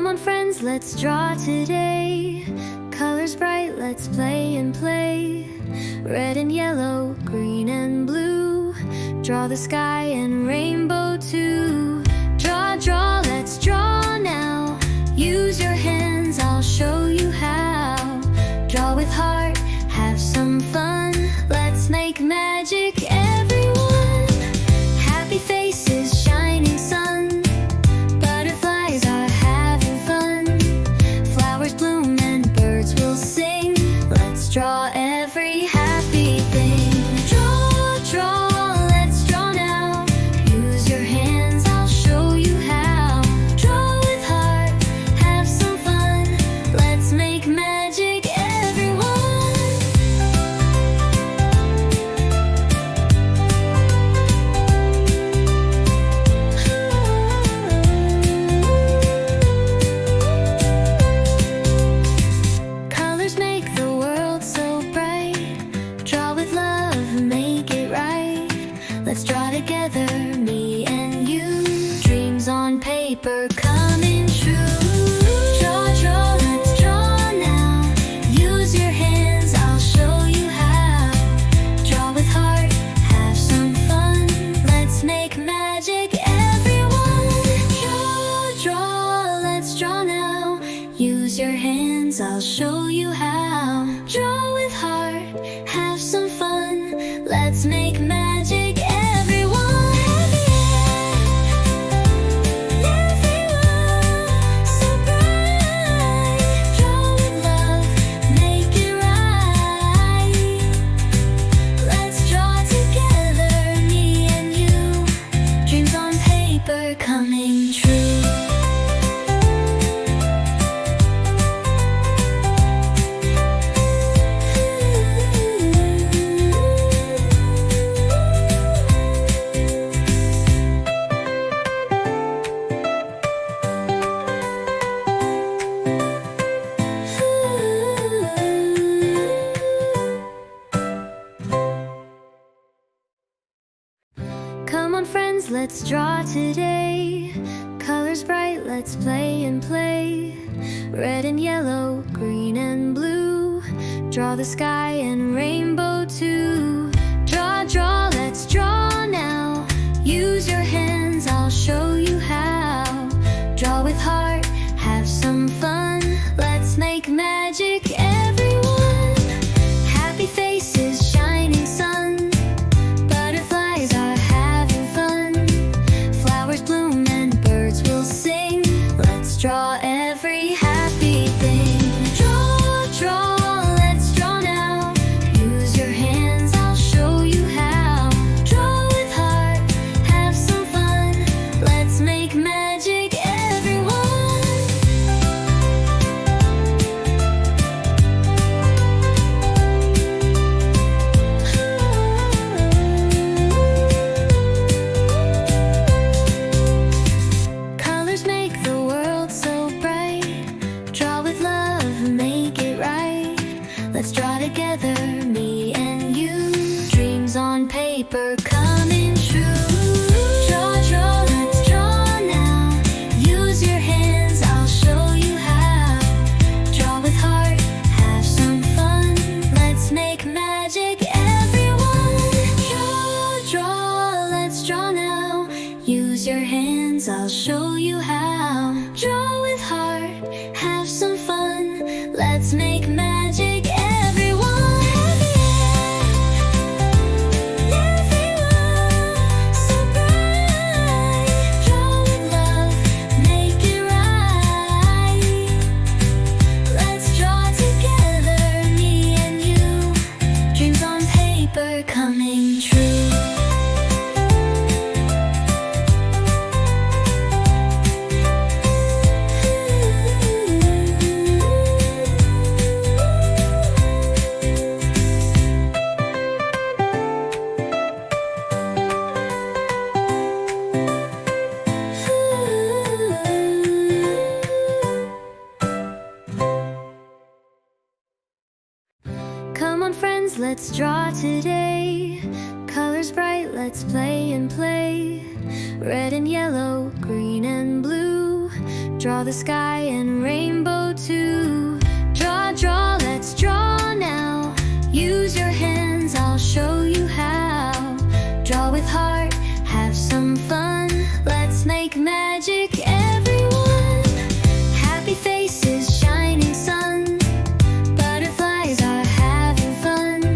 Come on friends, let's draw today. Colors bright, let's play and play. Red and yellow, green and blue. Draw the sky and rainbow too. Draw, draw, let's draw now. Use your hands, I'll show you how. Draw with heart, have some fun. Let's make magic, everyone. Happy faces, shining sun. Butterflies are having fun. Flowers bloom and birds will sing. Let's draw every happy thing. Draw, draw, let's draw now. Use your hands, I'll show you how. Draw with heart, have some fun. Let's make magic, everyone. Colors make the world so bright. Draw with love, make it right. Let's draw together, me and you. Dreams on paper coming true. Draw, draw, let's draw now. Use your hands, I'll show you how. Draw with heart, have some fun. Let's make magic, everyone. Draw, draw, let's draw now. Use your hands, I'll show you how. Draw with heart, have some fun. Let's make magic, everyone. Everyone, so bright. Draw with love, make it right. Let's draw together, me and you. Dreams on paper coming true. Come on friends, let's draw today. Colors bright, let's play and play. Red and yellow, green and blue. Draw the sky and rainbow too. Draw, draw, let's draw now. Use your hands, I'll show you how. Draw with heart, have some fun. Let's make magic, everyone. Happy faces, shining sun. Butterflies are having fun. Flowers bloom and birds will sing. Let's draw every happy thing. Draw, draw, let's draw now. Use your hands, I'll show you how. Draw with heart, have some fun. Let's make magic, everyone. Colors make the world so bright. Draw with love, make it right. Let's draw together, me and you. Dreams on paper coming true. Draw, draw, let's draw now. Use your hands, I'll show you how. Draw with heart, have some fun. Let's make magic, everyone. Draw, draw, let's draw now. Use your hands, I'll show you how. Draw with heart, have some fun. Let's make magic, everyone. Everyone, so bright. Draw with love, make it right. Let's draw together, me and you. Dreams on paper coming true. Come on friends, let's draw today. Colors bright, let's play and play. Red and yellow, green and blue. Draw the sky and rainbow too. Draw, draw, let's draw now. Use your hands, I'll show you how. Draw with heart, have some fun. Let's make magic, everyone. Happy faces, shining sun. Butterflies are having fun.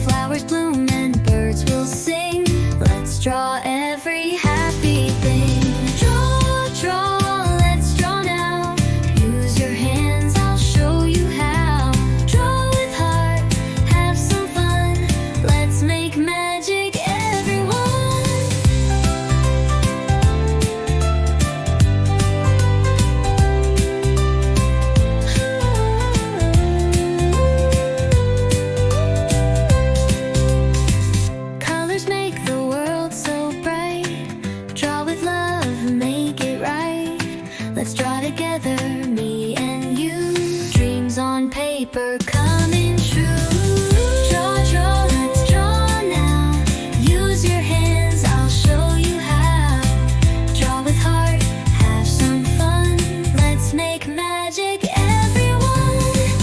Flowers bloom and birds will sing. Let's draw every happy thing. Draw, draw, let's draw now. Use your hands, I'll show you how. Draw with heart, have some fun. Let's make magic, everyone. Colors make the world so bright. Draw with love, make it right. Let's draw together, me and you. Dreams on paper coming true. Draw, draw, let's draw now. Use your hands, I'll show you how. Draw with heart, have some fun. Let's make magic, everyone.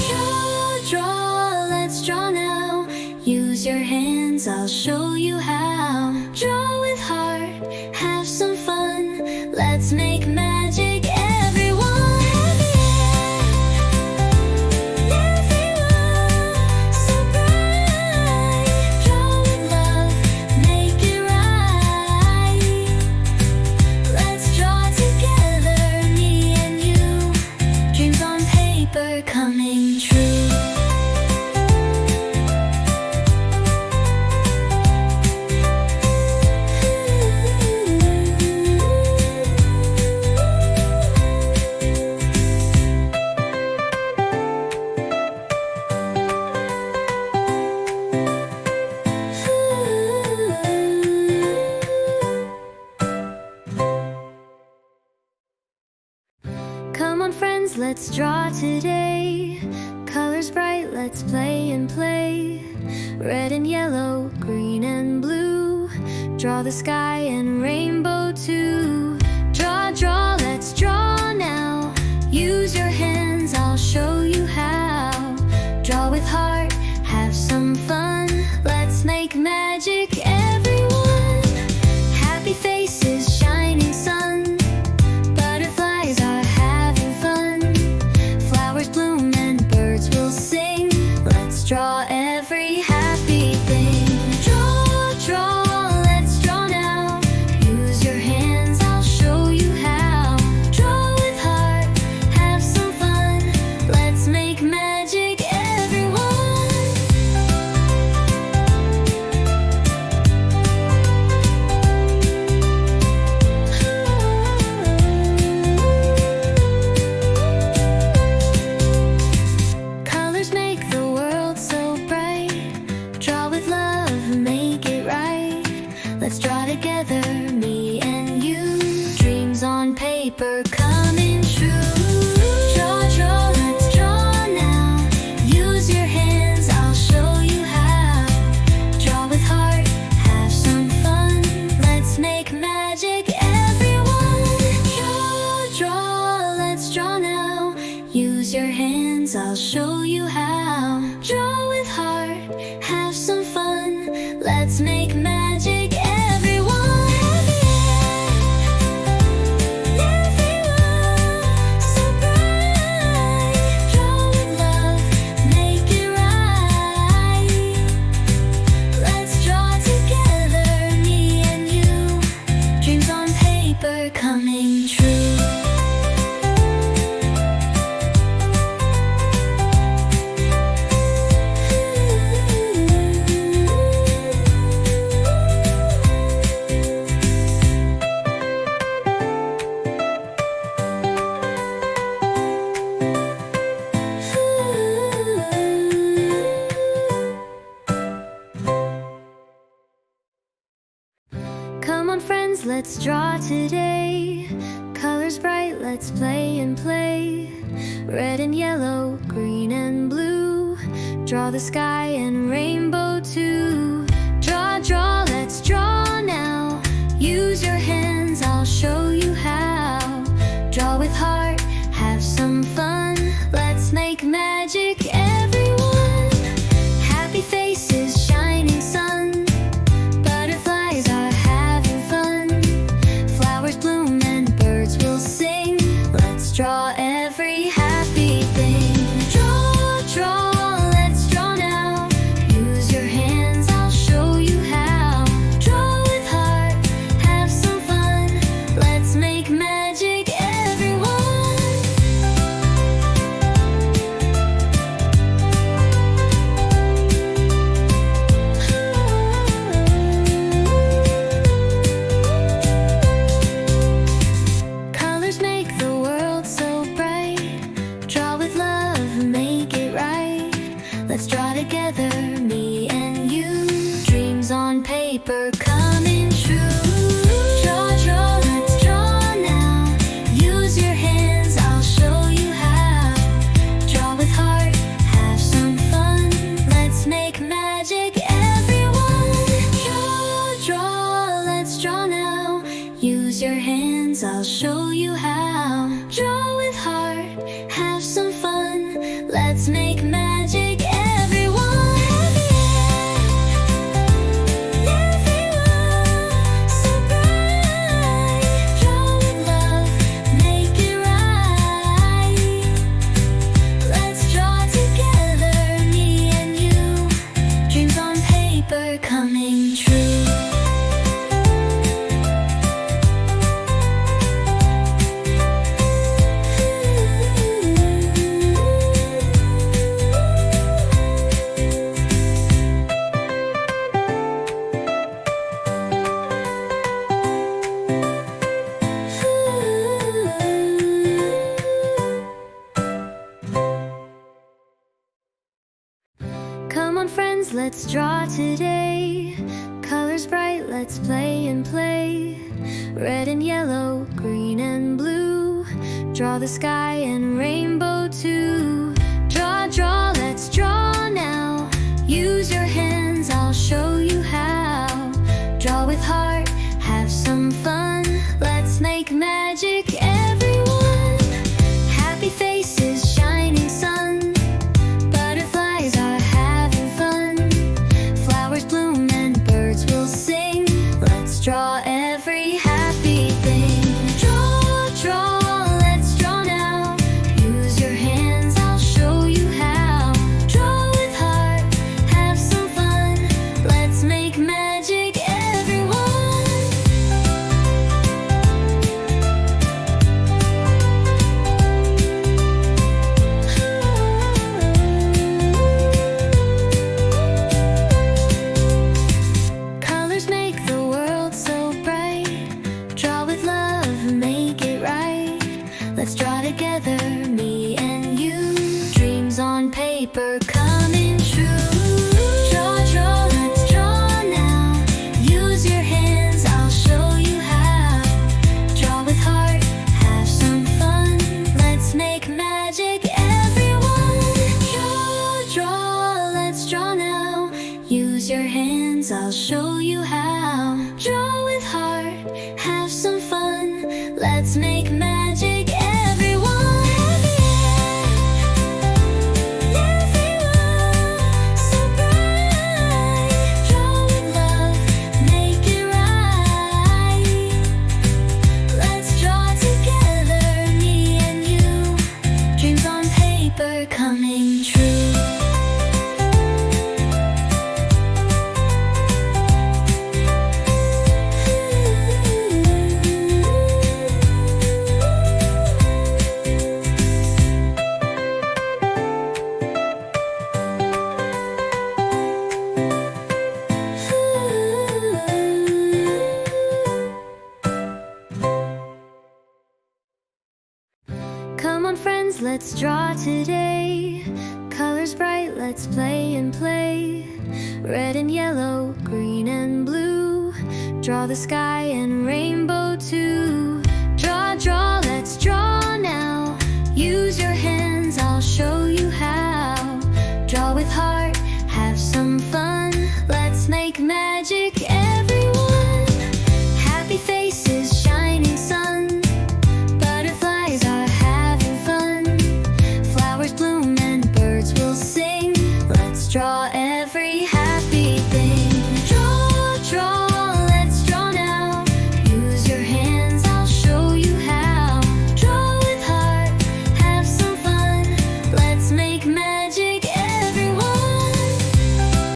Draw, draw, let's draw now. Use your hands, I'll show you how. Draw with heart, have some fun. Let's make magic, everyone. Everyone, so bright. Draw with love, make it right. Let's draw together, me and you. Dreams on paper coming true. Come on friends, let's draw today. Colors bright, let's play and play. Red and yellow, green and blue. Draw the sky and rainbow too. Draw, draw, let's draw now. Use your hands, I'll show you how. Draw with heart, have some fun. Let's make magic, everyone. Happy faces, shining sun. Butterflies are having fun. Flowers bloom and birds will sing. Let's draw every happy thing. Draw, draw, let's draw now. Use your hands, I'll show you how. Draw with heart, have some fun. Let's make magic, everyone. Colors make the world so bright. Draw with love, make it right. Let's draw together, me and you. Dreams on paper coming true. Draw, draw, let's draw now. Use your hands, I'll show you how. Draw with heart, have some fun. Let's make magic, everyone. Draw, draw, let's draw now. Use your hands, I'll show you how. Draw with heart, have some fun. Let's make magic, everyone. Everyone, so bright. Draw with love, make it right. Let's draw together, me and you. Dreams on paper coming true. Come on friends, let's draw today. Colors bright, let's play and play. Red and yellow, green and blue. Draw the sky and rainbow too. Draw, draw, let's draw now. Use your hands, I'll show you how. Draw with heart, have some fun. Let's make magic, everyone. Happy faces, shining sun. Butterflies are having fun. Flowers bloom and birds will sing. Let's draw every happy thing. Draw, draw, let's draw now. Use your hands, I'll show you how. Draw with heart, have some fun. Let's make magic, everyone. Colors make the world so bright. Draw with love, make it right. Let's draw together, me and you. Dreams on paper coming true. Draw, draw, let's draw now. Use your hands, I'll show you how. Draw with heart, have some fun. Let's make magic, everyone. Draw, draw, let's draw now. Use your hands, I'll show you how. Draw with heart, have some fun. Let's make magic, everyone. Everyone, so bright. Draw with love, make it right. Let's draw together, me and you. Dreams on paper coming true. Come on friends, let's draw today. Colors bright, let's play and play. Red and yellow, green and blue. Draw the sky and rainbow too. Draw, draw, let's draw now. Use your hands, I'll show you how. Draw with heart, have some fun. Let's make magic, everyone. Happy faces, shining sun. Butterflies are having fun. Flowers bloom and birds will sing. Let's draw every happy thing. Draw, draw, let's draw now. Use your hands, I'll show you how. Draw with heart, have some fun. Let's make magic, everyone. Colors make the world so bright. Draw with love, make it right. Let's draw together, me and you. Dreams on paper coming true. Draw, draw, let's draw now. Use your hands, I'll show you how. Draw with heart, have some fun. Let's make magic, everyone. Draw, draw, let's draw now. Use your hands, I'll show you how. Draw with heart, have some fun. Let's make magic, everyone. Everyone, so bright. Draw with love, make it right. Let's draw together, me and you. Dreams on paper coming true. Come on friends, let's draw today. Colors bright, let's play and play. Red and yellow, green and blue. Draw the sky and rainbow too. Draw, draw, let's draw now.